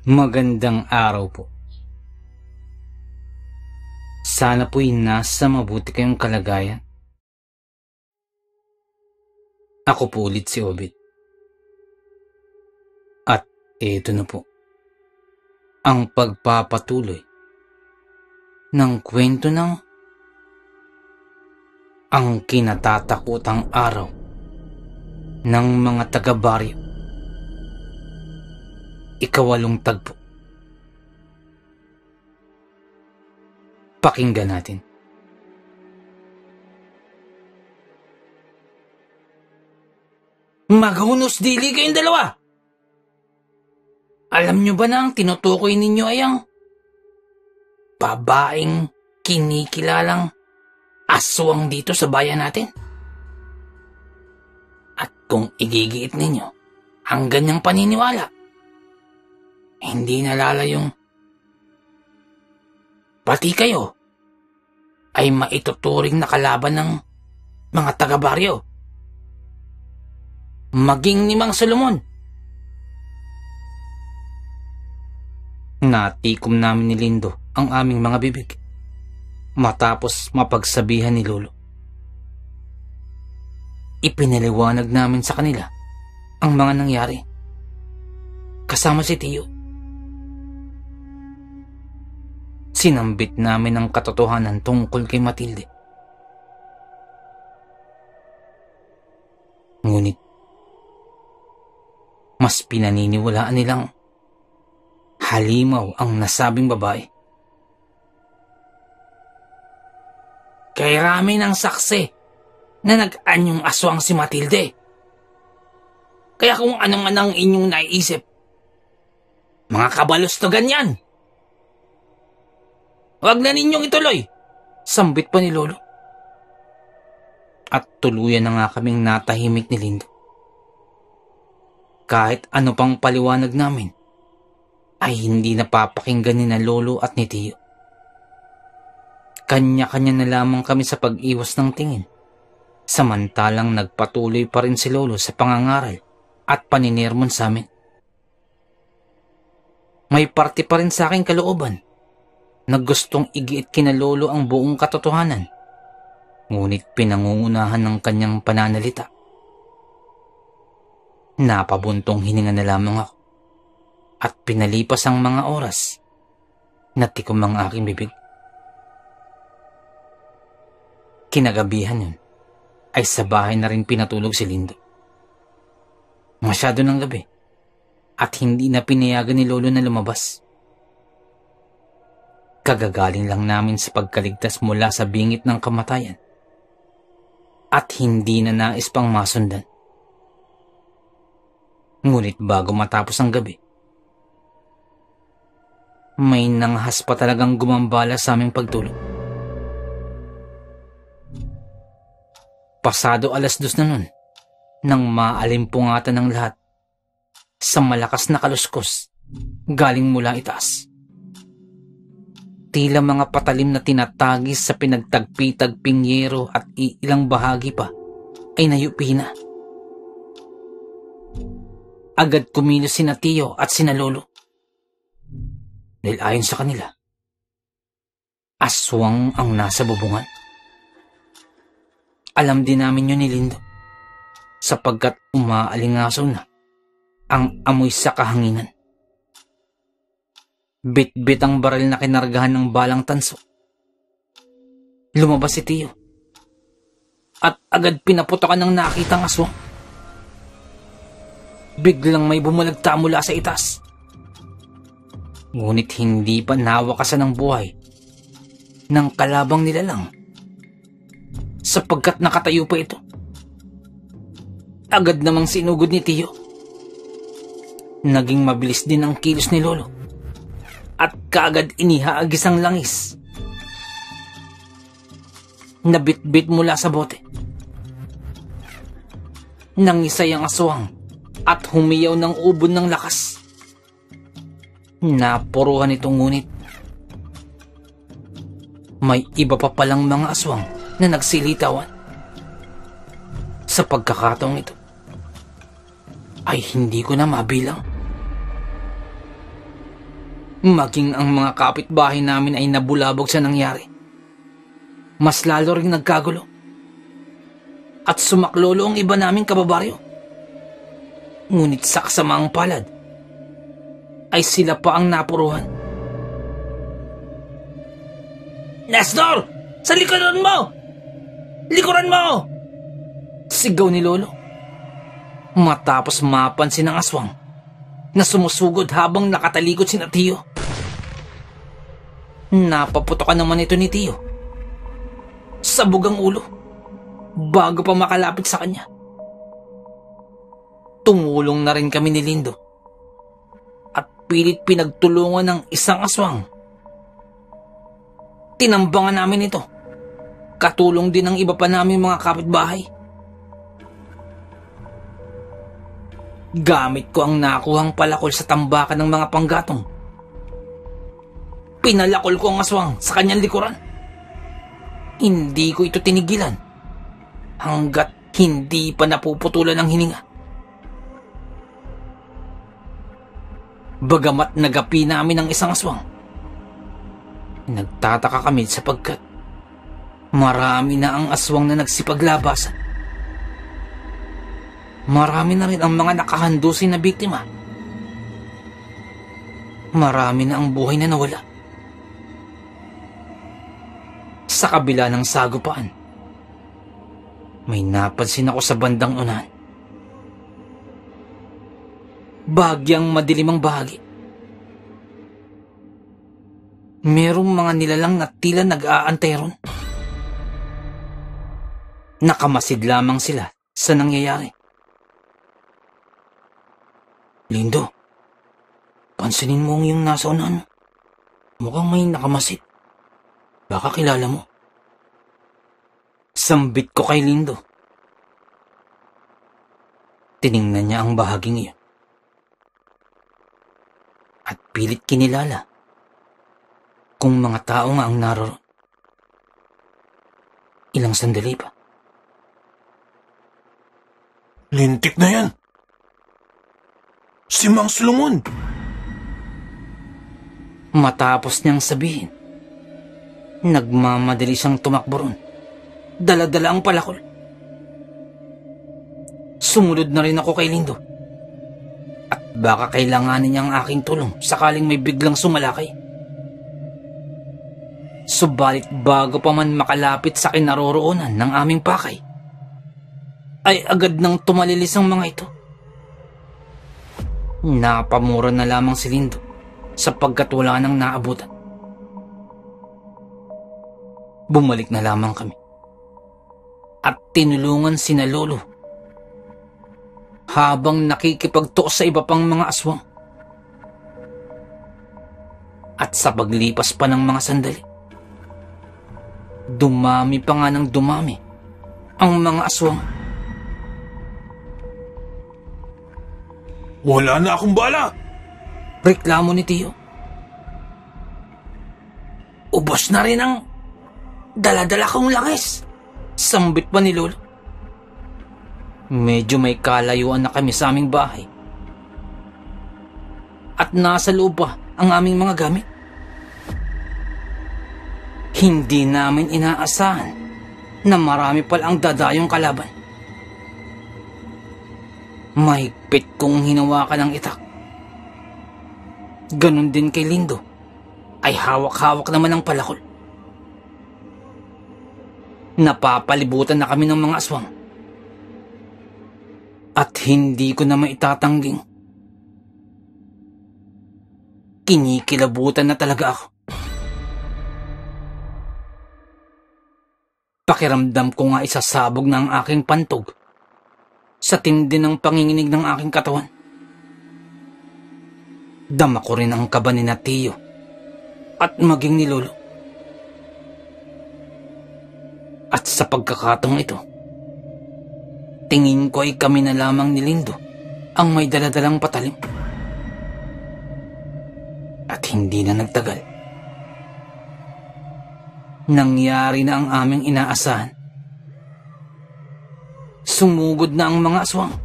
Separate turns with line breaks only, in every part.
Magandang araw po. Sana po'y nasa mabuti kayong kalagayan. Ako po ulit si Obit. At eto na po, ang pagpapatuloy ng kwento ng ang kinatatakutang araw ng mga taga-baryo. Ikawalong tagpo. Pakinggan natin. Maghunos dili kayong dalawa! Alam nyo ba na ang tinutukoy ninyo ay ang babaeng kinikilalang aswang dito sa bayan natin? At kung igigiit ninyo ang ganyang paniniwala, hindi nalalayong pati kayo ay maituturing na kalaban ng mga taga-baryo. Maging ni Mang Solomon. Natikom namin ni Lindo ang aming mga bibig matapos mapagsabihan ni Lolo. Ipinaliwanag namin sa kanila ang mga nangyari kasama si Tiyo. Sinambit namin ang katotohanan tungkol kay Matilde. Ngunit, mas pinaniniwalaan nilang halimaw ang nasabing babae. Kay rami ng saksi na nag-anyong aswang si Matilde. Kaya kung ano man ang inyong naiisip, mga kabalos to ganyan. Huwag na ninyong ituloy, sambit pa ni Lolo. At tuluyan na nga kaming natahimik ni Lindo. Kahit ano pang paliwanag namin, ay hindi napapakinggan ni na Lolo at ni Tiyo. Kanya-kanya na lamang kami sa pag-iwas ng tingin, samantalang nagpatuloy pa rin si Lolo sa pangangaral at paninirmon sa amin. May parte pa rin sa aking kalooban na gustong igiit kina Lolo ang buong katotohanan, ngunit pinangungunahan ng kanyang pananalita. Napabuntong hininga na lamang ako at pinalipas ang mga oras na tikom ang aking bibig. Kinagabihan yun ay sa bahay na rin pinatulog si Lindo. Masyado ng gabi at hindi na pinayagan ni Lolo na lumabas. Kagagaling lang namin sa pagkaligtas mula sa bingit ng kamatayan at hindi na nais pang masundan. Ngunit bago matapos ang gabi, may nanghas pa talagang gumambala sa aming pagtulog. Pasado 2:00 na nun nang maalimpungatan ng lahat sa malakas na kaluskos galing mula itaas. Tila mga patalim na tinatagis sa pinagtagpi-tagping yero at ilang bahagi pa ay nayupi na. Agad kumilos sina Tiyo at sina Lolo. Dahil ayon sa kanila, aswang ang nasa bubungan. Alam din namin yun ni Lindo, sapagkat umaalingasaw na ang amoy sa kahanginan. Bit-bit ang baril na kinargahan ng balang tanso. Lumabas si Tiyo at agad pinaputokan ng nakitang aswang. Biglang may bumulagta mula sa itaas. Ngunit hindi pa nawakasan ng buhay ng kalabang nilalang, sapagkat nakatayo pa ito. Agad namang sinugod ni Tiyo. Naging mabilis din ang kilos ni Lolo at kaagad inihaagis ang langis. Nabitbit mula sa bote. Nangisay ang aswang at humiyaw ng ubod ng lakas. Napuruhan ito ngunit may iba pa palang mga aswang na nagsilitawan. Sa pagkakataong ito ay hindi ko na mabilang. Maging ang mga kapitbahay namin ay nabulabog sa nangyari. Mas lalo ring nagkagulo. At sumaklolo ang iba naming kababaryo. Ngunit sa kasamaang palad, ay sila pa ang napuruhan. Nestor! Sa likuran mo! Likuran mo! Sigaw ni Lolo. Matapos mapansin ng aswang na sumusugod habang nakatalikod si Tio. Napaputokan naman ito ni Tio. Sabog ang ulo bago pa makalapit sa kanya. Tumulong na rin kami ni Lindo at pilit pinagtulungan ng isang aswang. Tinambangan namin ito. Katulong din ng iba pa namin mga kapitbahay. Gamit ko ang nakuhang palakol sa tambakan ng mga panggatong. Pinalakol ko ang aswang sa kanyang likuran. Hindi ko ito tinigilan hanggat hindi pa napuputulan ang hininga. Bagamat nagapi namin ang isang aswang, nagtataka kami sapagkat marami na ang aswang na nagsipaglabasan. Marami na rin ang mga nakahandusin na biktima. Marami na ang buhay na nawala. Sa kabila ng sagupaan, may napansin ako sa bandang unahan. Bahagyang madilim ang bahagi. Merong mga nilalang na tila nag-aantay ron. Nakamasid lamang sila sa nangyayari. Lindo, pansinin mo ang iyong nasa unahan. Mukhang may nakamasid. Baka kilala mo. Sambit ko kay Lindo. Tiningnan niya ang bahaging iyon. At pilit kinilala kung mga tao nga ang naroon. Ilang sandali pa.
Lintik na yan. Si Mang Solomon.
Matapos niyang sabihin, nagmamadali siyang tumakbo ron. Dala-dala ang palakol. Sumunod na rin ako kay Lindo. At baka kailanganin niya ang aking tulong sakaling may biglang sumalakay. Subalit bago pa man makalapit sa kinaroroonan ng aming pakay, ay agad nang tumalilis ang mga ito. Napamura na lamang si Lindo sapagkat wala nang naabutan. Bumalik na lamang kami at tinulungan sina Lolo habang nakikipagtuo sa iba pang mga aswang. At sa paglipas pa ng mga sandali, dumami pa nga ng dumami ang mga aswang.
Wala na akong bala.
Reklamo ni Tio. Ubos na rin ang dala-dala kong langis. Sambit pa ni Lolo. Medyo may kalayuan na kami sa aming bahay. At nasa loob pa ang aming mga gamit. Hindi namin inaasahan na marami pala ang dadayong kalaban. Mahigpit kong hinawakan ang itak. Ganon din kay Lindo, ay hawak-hawak naman ang palakol. Napapalibutan na kami ng mga aswang. At hindi ko na maitatangging kinikilabutan na talaga ako. Pakiramdam ko nga isasabog na ang aking pantog sa tindi ng panginginig ng aking katawan. Dama ko rin ang kaba ni Tio at maging ni Lolo. At sa pagkakataong ito, tingin ko ay kami na lamang ni Lindo ang may daladalang patalim. At hindi na nagtagal, nangyari na ang aming inaasahan. Sumugod na ang mga aswang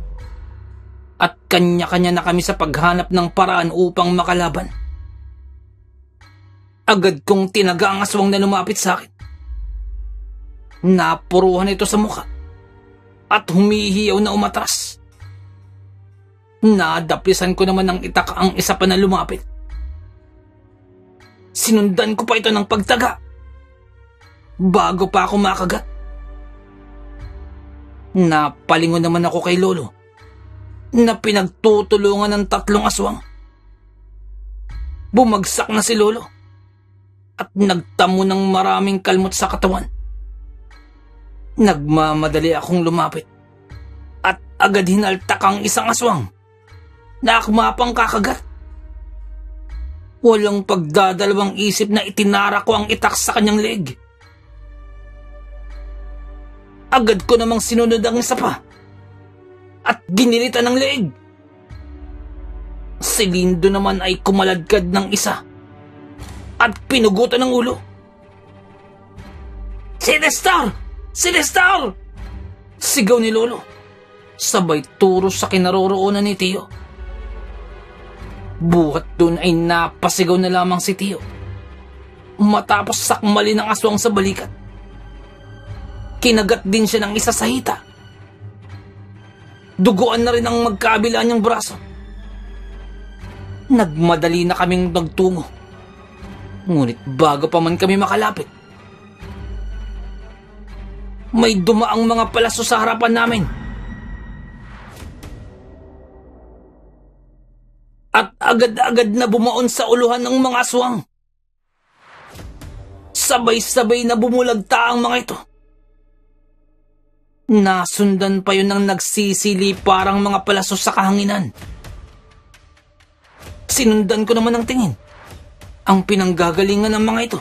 at kanya-kanya na kami sa paghanap ng paraan upang makalaban. Agad kong tinaga ang aswang na lumapit sa akin. Napuruhan ito sa mukha at humihiyaw na umatras. Nadaplisan ko naman ng itak ang isa pa na lumapit. Sinundan ko pa ito ng pagtaga bago pa ako makagat. Napalingon naman ako kay Lolo na pinagtutulungan ng 3 aswang. Bumagsak na si Lolo at nagtamo ng maraming kalmot sa katawan. Nagmamadali akong lumapit at agad hinaltak ang isang aswang na akmapang kakagat. Walang pagdadalawang isip na itinara ko ang itak sa kanyang leeg. Agad ko namang sinunod ang isa pa at ginilitan ng leeg. Si Lindo naman ay kumaladkad ng isa at pinugutan ng ulo. "Sinestar! Sinestar!" sigaw ni Lolo, sabay turo sa kinaroroonan ni Tio. Buhat dun ay napasigaw na lamang si Tio matapos sakmali ng aswang sa balikat. Kinagat din siya ng isa sa hita. Duguan na rin ang magkabila niyang braso. Nagmadali na kaming nagtungo. Ngunit bago pa man kami makalapit, may dumaang mga palaso sa harapan namin. At agad-agad na bumaon sa uluhan ng mga aswang. Sabay-sabay na bumulagta ang mga ito. Nasundan pa yun ng nagsisili parang mga palaso sa kahanginan. Sinundan ko naman ng tingin ang pinanggagalingan ng mga ito.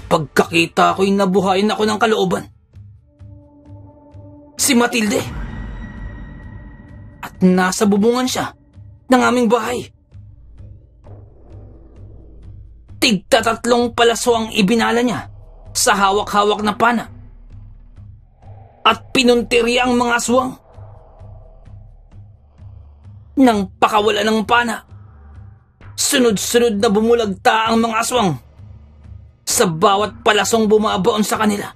Pagkakita ko'y nabuhayin ako ng kalooban. Si Matilde. At nasa bubungan siya ng aming bahay. Tigta-3 palaso ang ibinala niya sa hawak-hawak na pana. At pinuntirya ang mga aswang. Nang pakawala ng pana, sunod-sunod na bumulagta ang mga aswang sa bawat palasong bumabaon sa kanila.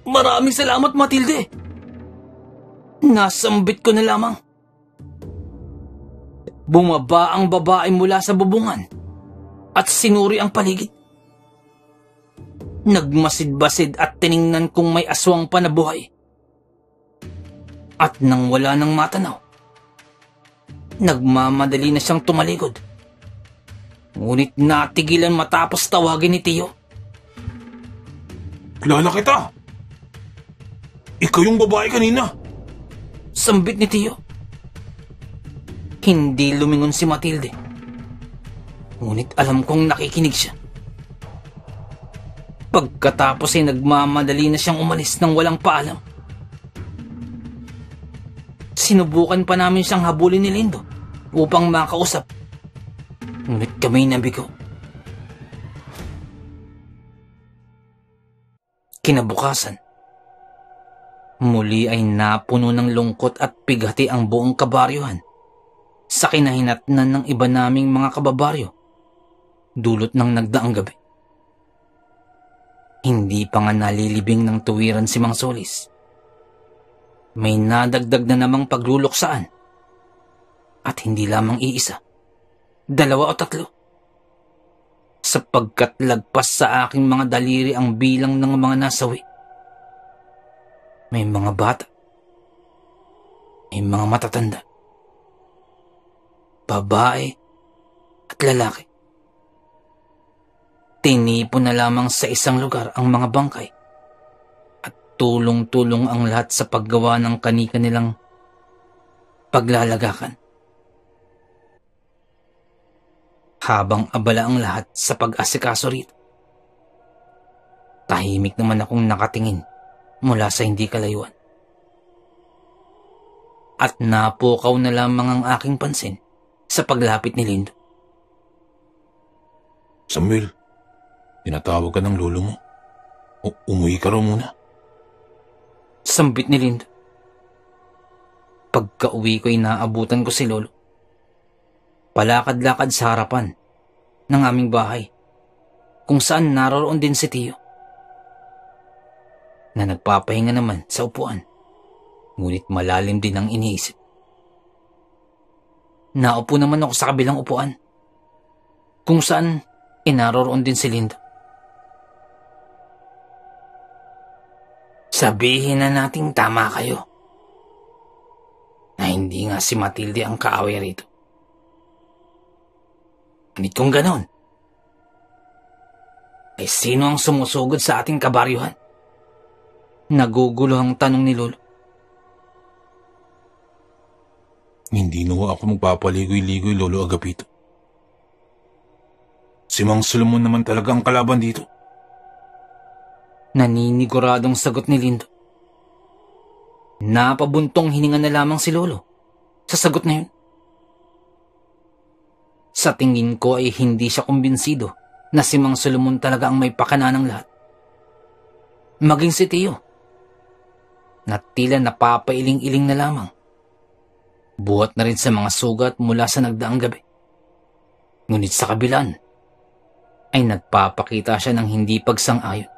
"Maraming salamat, Matilde." Nasambit ko na lamang. Bumaba ang babae mula sa bubungan at sinuri ang paligid. Nagmasid-basid at tiningnan kung may aswang pa na buhay. At nang wala nang matanaw, nagmamadali na siyang tumalikod. Ngunit natigilan matapos tawagin ni Tio.
"Kilala kita! Ikaw yung babae kanina!"
Sambit ni Tio. Hindi lumingon si Matilde. Ngunit alam kong nakikinig siya. Pagkatapos ay nagmamadali na siyang umalis nang walang paalam. Sinubukan pa namin siyang habulin ni Lindo upang makausap. Ngunit kami nabigo. Kinabukasan, muli ay napuno ng lungkot at pighati ang buong kabaryuhan sa kinahinatnan ng iba naming mga kababaryo dulot ng nagdaang gabi. Hindi pa nga nalilibing ng tuwiran si Mang Solis. May nadagdag na namang pagluluksaan. At hindi lamang iisa, 2 o 3. Sapagkat lagpas sa aking mga daliri ang bilang ng mga nasawi. May mga bata. May mga matatanda. Babae at lalaki. Tinipon na lamang sa isang lugar ang mga bangkay at tulong-tulong ang lahat sa paggawa ng kani-kanilang paglalagakan. Habang abala ang lahat sa pag-asikaso rito, tahimik naman akong nakatingin mula sa hindi kalayuan. At napukaw na lamang ang aking pansin sa paglapit ni Lindo.
"Samuel, tinatawag ka ng lolo mo. Umuwi ka raw muna."
Sambit ni Lindo. Pagka-uwi ko'y naabutan ko si Lolo palakad-lakad sa harapan ng aming bahay kung saan naroroon din si Tio na nagpapahinga naman sa upuan, ngunit malalim din ang iniisip. Naupo naman ako sa kabilang upuan kung saan naroroon din si Lindo. Sabihin na nating tama kayo na hindi nga si Matilde ang kaaway rito. Ngunit kung ganon, ay sino ang sumusugod sa ating kabaryuhan? Nagugulo ang tanong ni Lolo.
Hindi na ako magpapaligoy-ligoy, Lolo Agapito. Si Mang Solomon naman talaga ang kalaban dito.
Naniniguradong sagot ni Lindo. Napabuntong hininga na lamang si Lolo sa sagot na yun. Sa tingin ko ay hindi siya kumbinsido na si Mang Solomon talaga ang may pakana ng lahat. Maging si Tio, na tila napapailing-iling na lamang. Buhat na rin sa mga sugat mula sa nagdaang gabi. Ngunit sa kabilaan, ay nagpapakita siya ng hindi pagsang-ayon.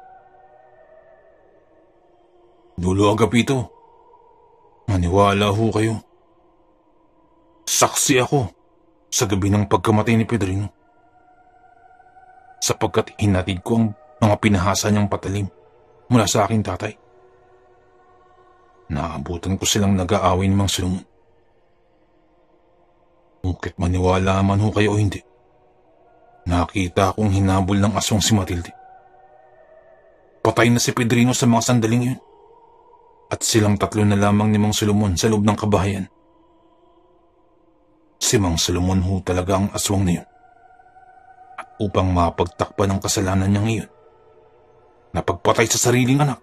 Lolo Agapito, maniwala ho kayo. Saksi ako sa gabi ng pagkamatay ni Pedrino. Sapagkat hinatid ko ang mga pinahasa niyang patalim mula sa aking tatay. Naabutan ko silang nag-aaway ni Mang Solomon. Kungkit maniwala man ho kayo o hindi, nakita akong hinabol ng aswang si Matilde. Patay na si Pedrino sa mga sandaling yun. At silang tatlo na lamang ni Mang Solomon sa loob ng kabahayan. Si Mang Solomon ho talaga ang aswang na yun. At upang mapagtakpan ang kasalanan niya ngayon, na pagpatay sa sariling anak,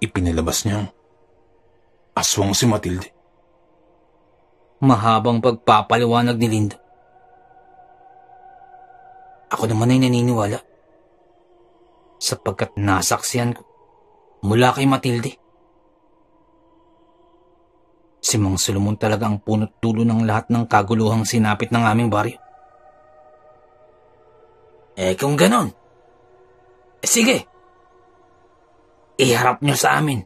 ipinalabas niyang aswang si Matilde.
Mahabang pagpapaliwanag ni Lindo. Ako naman ay naniniwala sapagkat nasaksihan ko mula kay Matilde. Si Mang Solomon talaga ang punot dulo ng lahat ng kaguluhang sinapit ng aming baryo. Kung ganon, sige, iharap niyo sa amin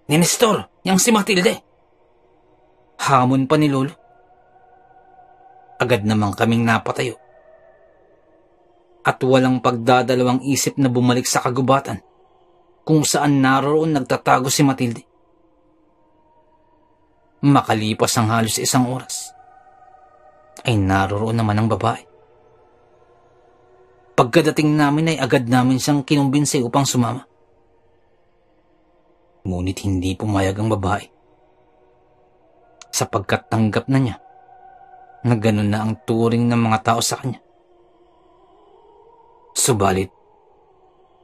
ni Nestor, yang si Matilde. Hamon pa ni Lolo. Agad namang kaming napatayo. At walang pagdadalawang isip na bumalik sa kagubatan kung saan naroon nagtatago si Matilde. Makalipas ang halos 1 oras, ay naroon naman ang babae. Pagkadating namin ay agad namin siyang kinumbinsi upang sumama. Ngunit hindi pumayag ang babae, sapagkat tanggap na niya na ganun na ang turing ng mga tao sa kanya. Subalit,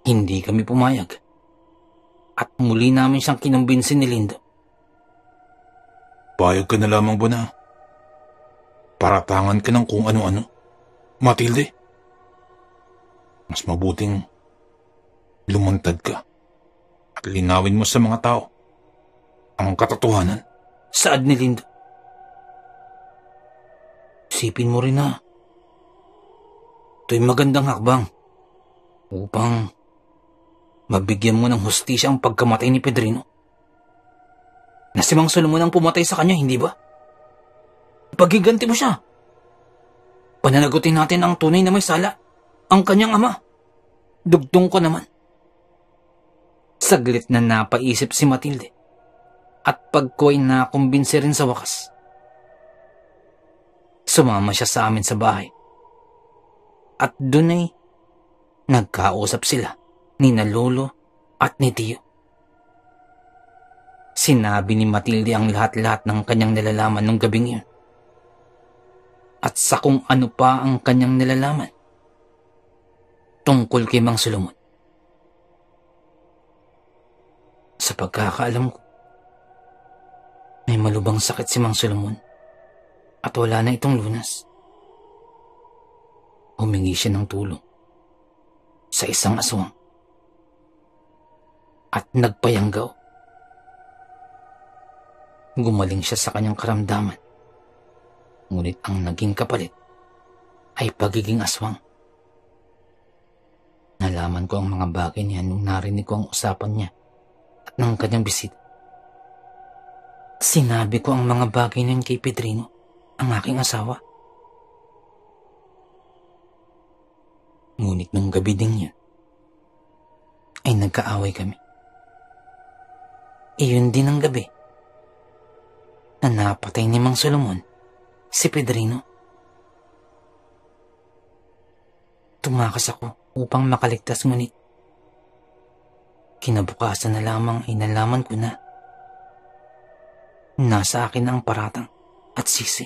hindi kami pumayag at muli namin siyang kinumbinsi ni Lindo.
Payag ka na lamang ba na paratangan ka ng kung ano-ano, Matilde? Mas mabuting lumantad ka at linawin mo sa mga tao ang katotohanan.
Saad ni Lindo. Isipin mo rin na ito'y magandang hakbang upang mabigyan mo ng hustisya ang pagkamatay ni Pedrino. Na si Mang Solomon ang pumatay sa kanya, hindi ba? Paghiganti mo siya. Pananagutin natin ang tunay na may sala, ang kanyang ama. Dugtong ko naman. Saglit na napaisip si Matilde at pagko'y nakumbinsi rin sa wakas. Sumama siya sa amin sa bahay. At dun ay nagkausap sila ni na Lolo at ni Tio. Sinabi ni Matilde ang lahat-lahat ng kanyang nalalaman nung gabing yun. At sa kung ano pa ang kanyang nalalaman tungkol kay Mang Solomon. Sa pagkakaalam ko, may malubang sakit si Mang Solomon at wala na itong lunas. Humingi siya ng tulong sa isang aswang at nagpayanggaw. Gumaling siya sa kanyang karamdaman Ngunit ang naging kapalit ay pagiging aswang. Nalaman ko ang mga bagay niya nung narinig ko ang usapan niya at ng kanyang bisita. Sinabi ko ang mga bagay niyan kay Pedrino, ang aking asawa. Ngunit nung gabi ding yun, ay nagkaaway kami. Iyon din ang gabi na napatay ni Mang Solomon si Pedrino. Tumakas ako upang makaligtas, ngunit kinabukasan na lamang ay nalaman ko na nasa akin ang paratang at sisi.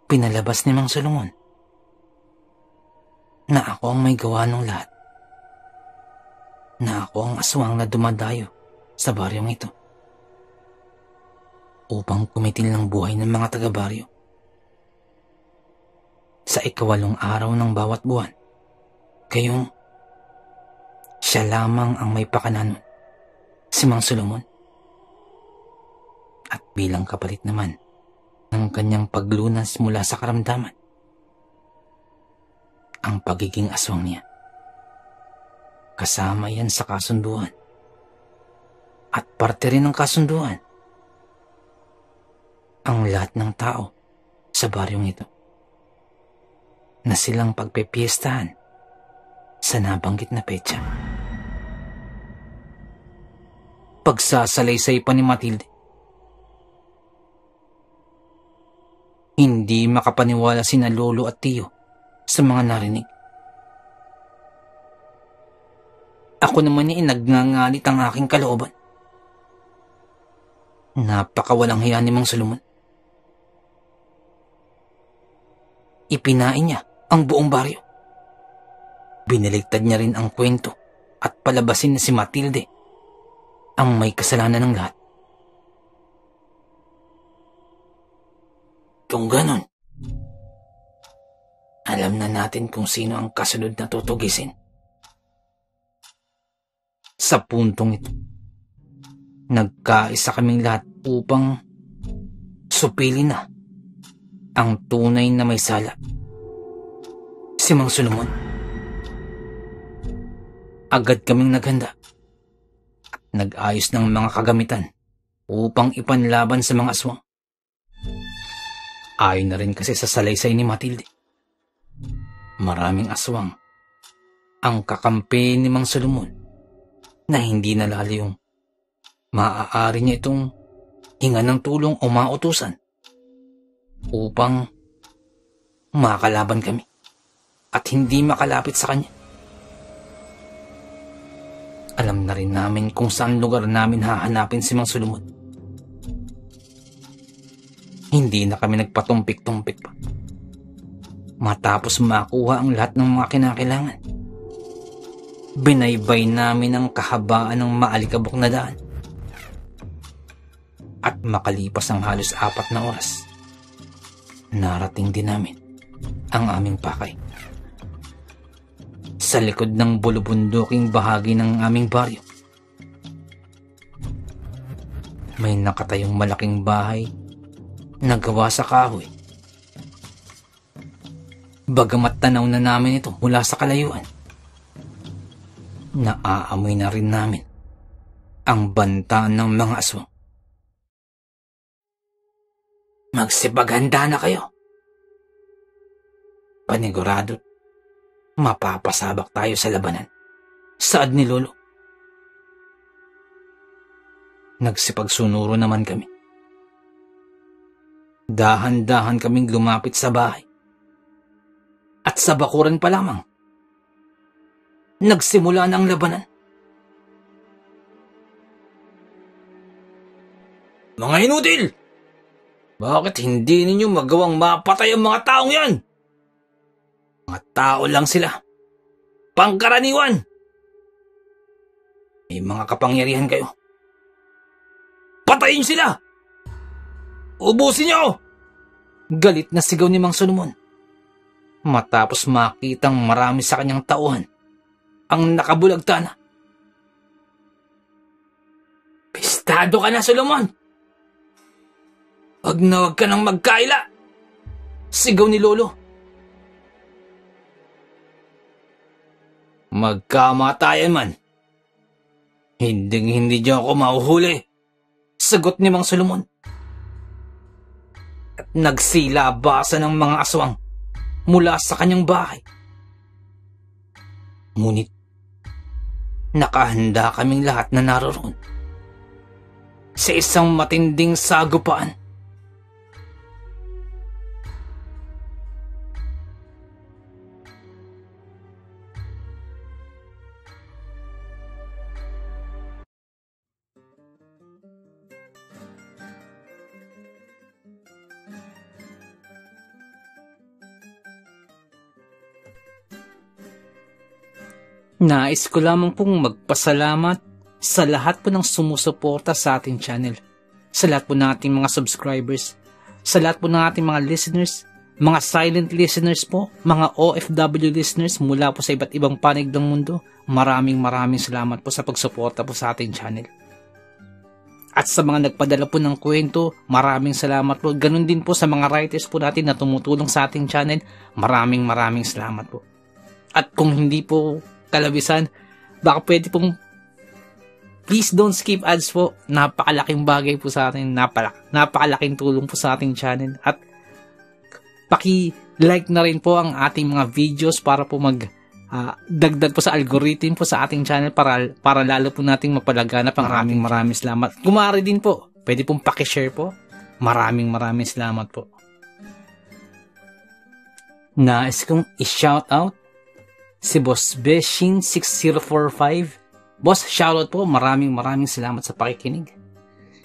Pinalabas ni Mang Solomon na ako ang may gawa ng lahat, na ako ang aswang na dumadayo sa baryong ito upang kumitil ng buhay ng mga taga-baryo. Sa 8 araw ng bawat buwan, gayong siya lamang ang may pakananon, si Mang Solomon. At bilang kapalit naman ng kanyang paglunas mula sa karamdaman, ang pagiging aswang niya. Kasama yan sa kasunduan. At parte rin ng kasunduan ang lahat ng tao sa baryong ito na silang pagpepiestahan sa nabanggit na petsa. Pagsasalaysay pa ni Matilde. Hindi makapaniwala sina lolo at tiyo sa mga narinig. Ako naman ay nagngangalit ang aking kalooban. Napakawalang hiya ni Mang Solomon. Ipinain niya ang buong baryo. Biniligtad niya rin ang kwento at palabasin na si Matilde ang may kasalanan ng lahat. Kung ganon, alam na natin kung sino ang kasunod na tutugisin. Sa puntong ito, nagkaisa kaming lahat upang supilin na ang tunay na may sala, si Mang Solomon. Agad kaming naghanda at nag-ayos ng mga kagamitan upang ipanlaban sa mga aswang. Ayon na rin kasi sa salaysay ni Matilde, maraming aswang ang kakampi ni Mang Solomon na hindi nalalo yung maaari niya itong hinga ng tulong o mautusan upang makalaban kami at hindi makalapit sa kanya. Alam na rin namin kung saan lugar namin hahanapin si Mang Solomon. Hindi na kami nagpatumpik-tumpik pa. Matapos makuha ang lahat ng mga kinakailangan, binaybay namin ang kahabaan ng maalikabok na daan. At makalipas ang halos 4 na oras, narating din namin ang aming pakay. Sa likod ng bulubunduking bahagi ng aming baryo, may nakatayong malaking bahay na gawa sa kahoy. Bagamat tanaw na namin ito mula sa kalayuan, naaamoy na rin namin ang banta ng mga aswang. Magsipaghanda na kayo. Panigurado, mapapasabak tayo sa labanan. Saad ni Lolo. Nagsipagsunuro naman kami. Dahan-dahan kaming lumapit sa bahay. At sa bakuran pa lamang, nagsimula na ang labanan. Mga inutil! Bakit hindi ninyo magawang mapatay ang mga taong yan? Mga tao lang sila. Pangkaraniwan. May mga kapangyarihan kayo. Patayin sila! Ubusin niyo! Galit na sigaw ni Mang Solomon. Matapos makitang marami sa kanyang tauhan ang nakabulagta na. Pistado ka na, Solomon! Wag na wag ka nang magkaila! Sigaw ni Lolo. Magkamatayan man. Hindi diyan ako mahuhuli. Sagot ni Mang Solomon. At nagsilabasan ng mga aswang mula sa kanyang bahay. Ngunit, nakahanda kaming lahat na naroon sa isang matinding sagupaan. Nais ko lamang pong magpasalamat sa lahat po ng sumusuporta sa ating channel, sa lahat po ng ating mga subscribers, sa lahat po ng ating mga listeners, mga silent listeners po, mga OFW listeners mula po sa iba't ibang panig ng mundo. Maraming salamat po sa pagsuporta po sa ating channel. At sa mga nagpadala po ng kwento, maraming salamat po. Ganun din po sa mga writers po natin na tumutulong sa ating channel, maraming salamat po. At kung hindi po kalabisan, baka pwede pong please don't skip ads po. Napakalaking bagay po sa atin, napakalaking tulong po sa ating channel. At paki-like na rin po ang ating mga videos para po dagdag po sa algorithm po sa ating channel para lalo po nating mapalaganap. Maraming salamat. Kumari din po, pwede pong paki-share po. Maraming salamat po. Nais kong i-shout out si Boss Beshin 6045. Boss, shoutout po. Maraming salamat sa pakikinig.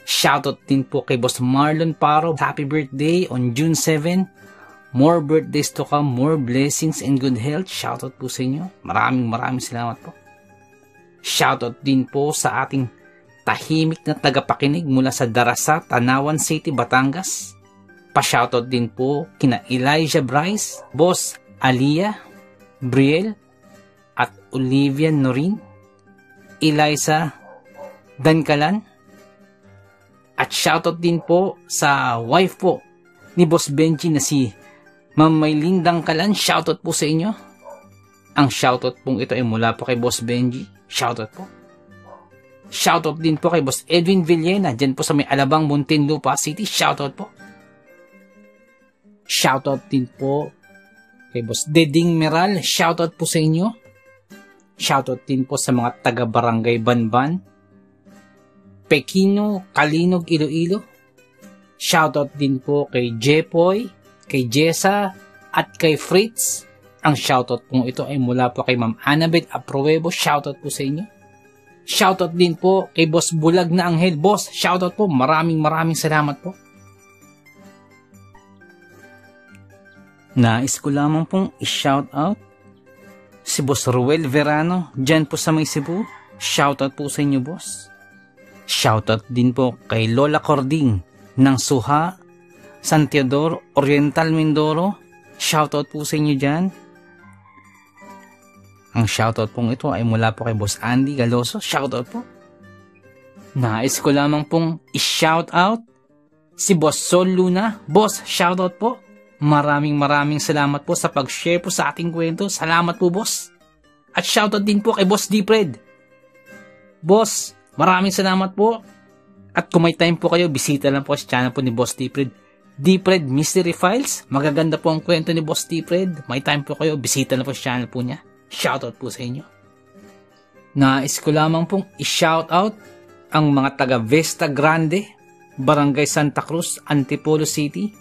Shoutout din po kay Boss Marlon Paro. Happy birthday on June 7. More birthdays to come, more blessings and good health. Shoutout po sa inyo. Maraming salamat po. Shoutout din po sa ating tahimik na tagapakinig mula sa Darasa, Tanawan City, Batangas. Pa-shoutout din po kina Elijah Bryce, Boss Alia, Briel, at Olivia Norin, Eliza Dankalan, at shoutout din po sa wife po ni Boss Benji na si Ma'am Maylin Dankalan. Shoutout po sa inyo. Ang shoutout pong ito ay mula po kay Boss Benji. Shoutout po. Shoutout din po kay Boss Edwin Villena dyan po sa may Alabang, Muntinlupa City. Shoutout po. Shoutout din po kay Boss Deding Meral. Shoutout po sa inyo. Shoutout din po sa mga taga-barangay Banban, Pekino, Kalinog, Iloilo. Shoutout din po kay Jepoy, kay Jessa, at kay Fritz. Ang shoutout po ito ay mula po kay Ma'am Annabel Apruebo. Shoutout po sa inyo. Shoutout din po kay Boss Bulag na Anghel. Boss, shoutout po. Maraming salamat po. Nais ko lamang pong i-shoutout si Boss Ruel Verano, dyan po sa may Cebu. Shoutout po sa inyo, boss. Shoutout din po kay Lola Cording ng Suha, San Teodoro, Oriental, Mindoro. Shoutout po sa inyo dyan. Ang shoutout pong ito ay mula po kay Boss Andy Galoso. Shoutout po. Nais ko lamang pong i-shoutout si Boss Sol Luna. Boss, shoutout po. Maraming salamat po sa pag-share po sa ating kwento. Salamat po, boss. At shoutout din po kay Boss Dipred. Boss, maraming salamat po. At kung may time po kayo, bisita lang po sa channel po ni Boss Dipred. Dipred Mystery Files. Magaganda po ang kwento ni Boss Dipred. May time po kayo, bisita lang po sa channel po niya. Shoutout po sa inyo. Nais ko lamang pong i-shoutout ang mga taga Vesta Grande, Barangay Santa Cruz, Antipolo City,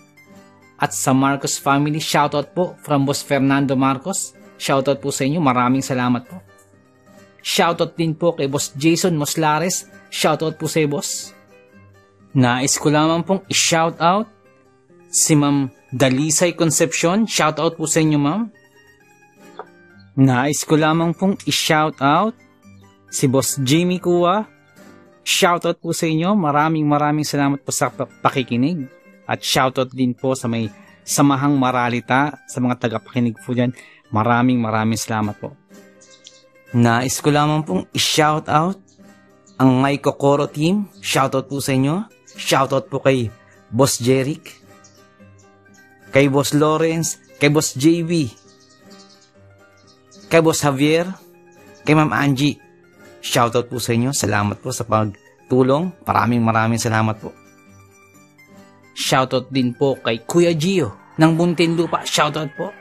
at sa Marcos family. Shoutout po from Boss Fernando Marcos. Shoutout po sa inyo. Maraming salamat po. Shoutout din po kay Boss Jason Moslares. Shoutout po sa iyo, boss. Nais ko lamang pong i-shoutout si Ma'am Dalisay Concepcion. Shoutout po sa inyo, ma'am. Nais ko lamang pong i-shoutout si Boss Jimmy Kua. Shoutout po sa inyo. Maraming salamat po sa pakikinig. At shoutout din po sa may Samahang Maralita, sa mga tagapakinig po dyan. Maraming salamat po. Nais ko lamang pong i-shoutout ang My Kokoro team. Shoutout po sa inyo. Shoutout po kay
Boss Jeric, kay Boss Lawrence, kay Boss JB, kay Boss Javier, kay Ma'am Angie. Shoutout po sa inyo. Salamat po sa pagtulong. Maraming salamat po.
Shoutout din po kay Kuya Gio ng Muntinlupa. Shoutout po.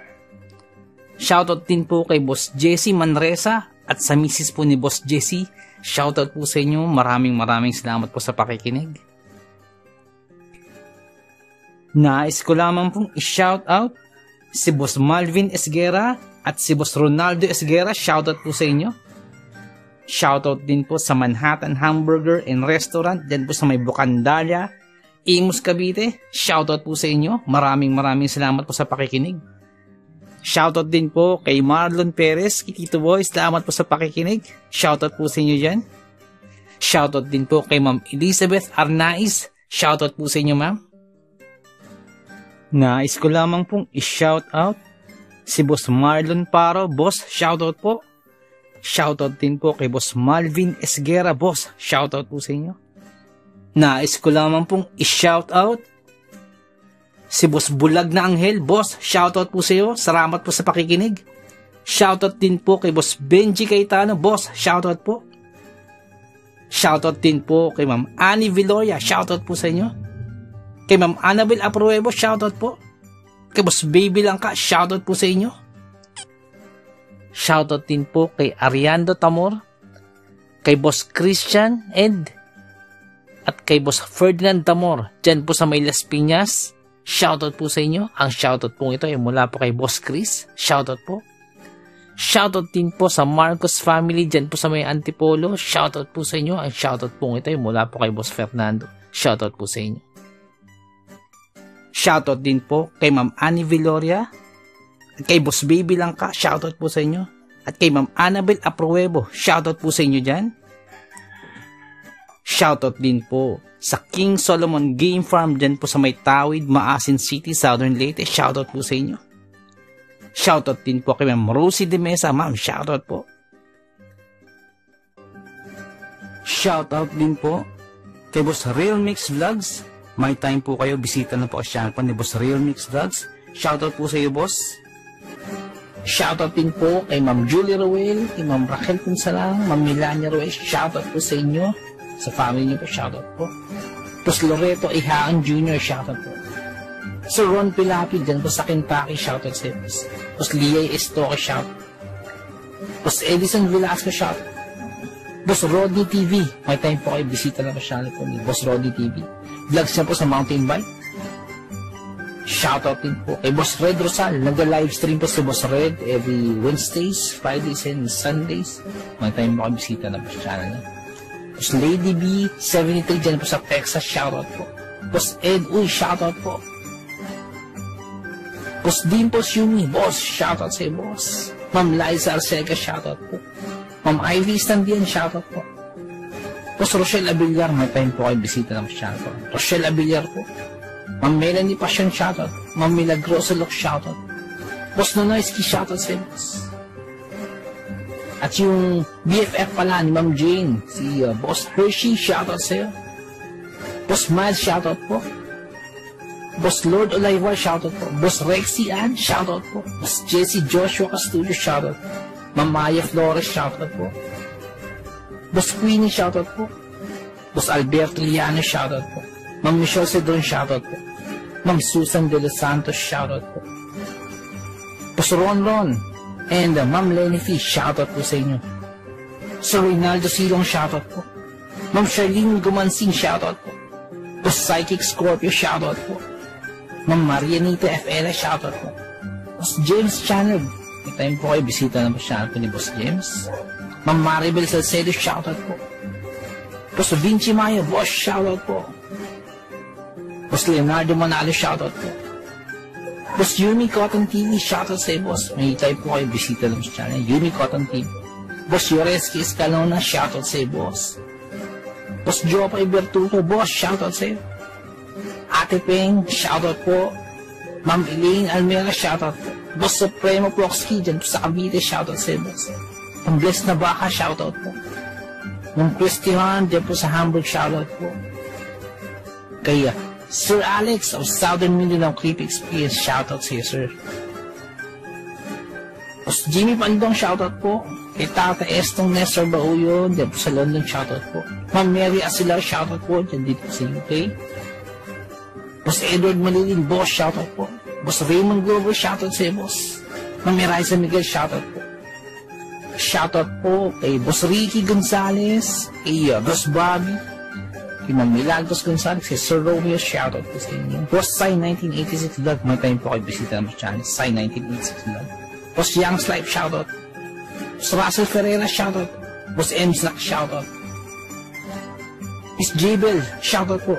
Shoutout din po kay Boss Jesse Manresa at sa misis po ni Boss Jesse. Shoutout po sa inyo. Maraming salamat po sa pakikinig. Nais ko lamang pong i-shoutout si Boss Malvin Esguera at si Boss Ronaldo Esguera. Shoutout po sa inyo. Shoutout din po sa Manhattan Hamburger and Restaurant dyan po sa may Bucandalia, Imus, Cavite. Shoutout po sa inyo. Maraming salamat po sa pakikinig. Shoutout din po kay Marlon Perez, kay Tito Boy. Salamat po sa pakikinig. Shoutout po sa inyo dyan. Shoutout din po kay Ma'am Elizabeth Arnaiz. Shoutout po sa inyo, ma'am. Nais ko lamang pong i-shoutout si Boss Marlon Paro. Boss, shoutout po. Shoutout din po kay Boss Malvin Esguera. Boss, shoutout po sa inyo. Nais ko lamang pong i-shoutout si Boss Bulag na Anghel. Boss, shoutout po sa iyo. Salamat po sa pakikinig. Shoutout din po kay Boss Benji Cayetano. Boss, shoutout po. Shoutout din po kay Ma'am Annie Viloria. Shoutout po sa inyo. Kay Ma'am Annabel Apruebo. Shoutout po. Kay Boss Baby Langka. Shoutout po sa inyo. Shoutout din po kay Ariando Tamor. Kay Boss Christian Ed. At kay Boss Ferdinand Tamor. Diyan po sa may Las Piñas. Shoutout po sa inyo. Ang shoutout po ito ay mula po kay Boss Chris. Shoutout po. Shoutout din po sa Marcos family dyan po sa may Antipolo. Shoutout po sa inyo. Ang shoutout po ito ay mula po kay Boss Fernando. Shoutout po sa inyo. Shoutout din po kay Ma'am Annie Viloria. At kay Boss Baby Langka. Shoutout po sa inyo. At kay Ma'am Annabel Apruebo. Shoutout po sa inyo dyan. Shoutout din po sa King Solomon Game Farm dyan po sa may Tawid, Maasin City, Southern Leyte. Shoutout po sa inyo. Shoutout din po kay Ma'am Rosie de Mesa. Ma'am, shoutout po. Shoutout din po kay Boss Real Mix Vlogs. May time po kayo, bisita na po ang channel po ni Boss Real Mix Vlogs. Shoutout po sa iyo, boss. Shoutout din po kay Ma'am Julie Ruel, kay Ma'am Raquel Punsalang, Ma'am Melania Ruel. Shoutout po sa inyo. Sa family niyo po, shoutout po. Tapos Loreto Ihaan Jr., shoutout po. Sir Ron Pilapi, dyan po sa Kentucky, shoutout sa iyo. Tapos Liay Estoque, shoutout. Tapos Edison Velasco, shoutout. Boss Rodney TV, may time po kayo, bisita na po channel po ni Boss Rodney TV. Vlogs niya po sa mountain bike. Shoutout din po kay Boss Red Rosal. Nag-livestream po si Boss Red every Wednesdays, Fridays, and Sundays. May time po kayo, bisita na po sa channel niya. Boss Lady B, 73 dyan po sa Texas, shoutout po. Boss Ed Uy, shoutout po. Boss Dimples Yumi, boss, shoutout sa iyo, boss. Ma'am Liza Arcega, shoutout po. Ma'am Ivy Standian, shoutout po. Boss Rochelle Abiliar, may time po kayo, bisita ng channel po. Rochelle Abiliar po. Ma'am Melanie Passion, shoutout. Ma'am Milagrosa Look, shoutout. Boss Nonoyski, shoutout sa iyo, boss. At yung BFF pala ni Ma'am Jane, si Boss Hershey, shoutout sa'yo. Boss Miles, shoutout po. Boss Lord Olivar, shoutout po. Boss Rexy Ann, shoutout po. Boss Jesse Joshua Castillo, shoutout po. Ma'am Maya Flores, shoutout po. Boss Queenie, shoutout po. Boss Alberto Liano, shoutout po. Ma'am Michelle Cedron, shoutout po. Ma'am Susan De Los Santos, shoutout po. Boss Ron and Ma'am Lenny Fish, shoutout po sa inyo. Sir Reynaldo Silong, shoutout po. Ma'am Charlene Gumansing, shoutout po. Boss Psychic Scorpio, shoutout po. Ma'am Marianita FL, shoutout po. Boss James Channel, may time po kayo, bisita na po channel po ni Boss James. Ma'am Maribel Salcedo, shoutout po. Boss Vinci Mayo, boss, shoutout po. Boss Leonardo Manalo, shoutout po. Boss Yumi Cotton TV, shoutout sa iyo, boss. May type po kayo, bisita lang sa channel. Yumi Cotton TV. Boss Yoreski Escalona, shoutout sa iyo, boss. Boss Jopay Bertuto, boss, shoutout sa iyo. Ate Peng, shoutout po. Ma'am Elaine Almera, shoutout po. Boss Supremo Proxky, dyan po sa Cavite, shoutout sa iyo, boss. Ang Bless na Baka, shoutout po. Ma'am Christian, dyan po sa Hamburg, shoutout po. Kaya Sir Alex of Southern Mindanao Creepy Experience, shoutout sa'yo, sir. Boss Jimmy Pandong, shoutout po. Kay Tata Estong Nestor Bauyon, dyan po sa London, shoutout po. Ma'am Mary Asilar, shoutout po, dyan dito po sa UK. Boss Edward Malilin, boss, shoutout po. Boss Raymond Glover, shoutout sa'yo, boss. Ma'am Eliza Miguel, shoutout po. Shoutout po kay Boss Ricky Gonzalez, kay Boss Bobby, kay Ma'am Milagros Gonzalez, kay Sir Romeo, shoutout po sa inyo. Boss Sai 1986 Vlog, may time po kayo bisita ng channel, Sai 1986 Vlog. Boss Young's Life, shoutout. Boss Russell Ferreira, shoutout. Boss M. Slack, shoutout. Miss Jabel, shoutout po.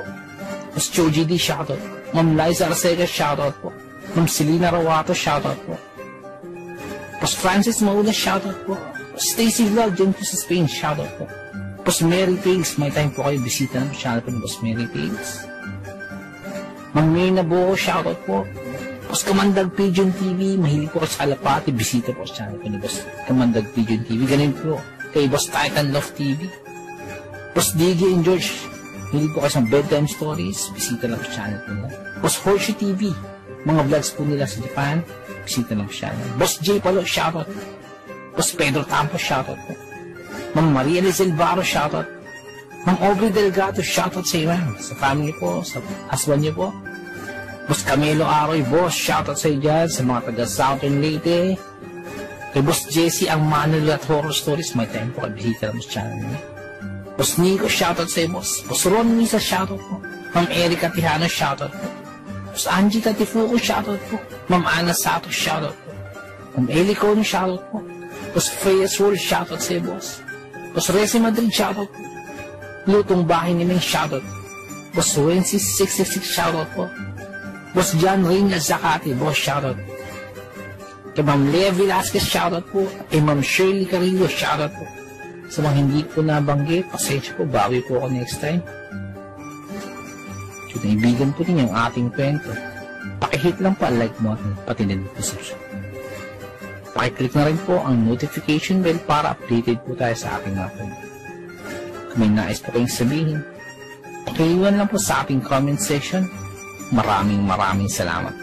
Boss Joe GD, shoutout. Ma'am Liza Arcega, shoutout po. Ma'am Selena Rawato, shoutout po. Boss Francis Maula, shoutout po. Boss Stacy Vlog, dyan po sa Spain, shoutout po. Boss Mary Pigs, may time po kayo bisita ng channel po ng Boss Mary Pigs. Ma'am Mirna Buo, shoutout po. Boss Kamandag Pigeon TV, mahilig po sa Alapati, bisita po sa channel po ni Boss Kamandag Pigeon TV. Ganun po kay Boss Titan Love TV. Boss Diggy and George, mahilig po kayo sa bedtime stories, bisita lang po sa channel po nila. Boss Horsey TV, mga vlogs po nila sa Japan, bisita lang po sa channel. Boss J Palo, shoutout. Boss Pedro Tampo, shoutout po. Ma'am Maria Lizel Barro, shoutout. Ma'am Aubrey Delgado, shoutout sa iyo, sa family po, sa husband niyo po. Boss Camilo Aroy, boss, shoutout sa iyo dyan, sa mga taga Southern Leyte. Kay Boss Jesse ang Manuel at Horror Stories, may time po kayo bisita lang sa channel niya. Boss Nico, shoutout sa iyo, boss. Boss Ron Misa, shoutout po. Ma'am Erika Tijano, shoutout po. Boss Angie Tatifuco, shoutout po. Ma'am Ana Sato, shoutout po. Ma'am Eli Cono, shoutout po. Boss Freya Sword, shoutout sa iyo, boss. Boss Resi Madrid, shoutout po. Lutong Bahay ni Ming, shoutout po. Boss Wency 666, shoutout po. Boss John Reina Zacati, boss, shoutout. Kay Ma'am Lea Velasquez, shoutout po. Kay Ma'am Shirley Carillo, shoutout po. Sa mga hindi po nabanggit, pasensya po, bawi po ako next time. So, naibigan po din yung ating kwento. Pakihit lang po ang like button, pati din po subscribe. Pakiclick na rin po ang notification bell para updated po tayo sa ating mga kwento. Kung may nais po kayong sabihin, pakiiwan lang po sa ating comment section. Maraming salamat.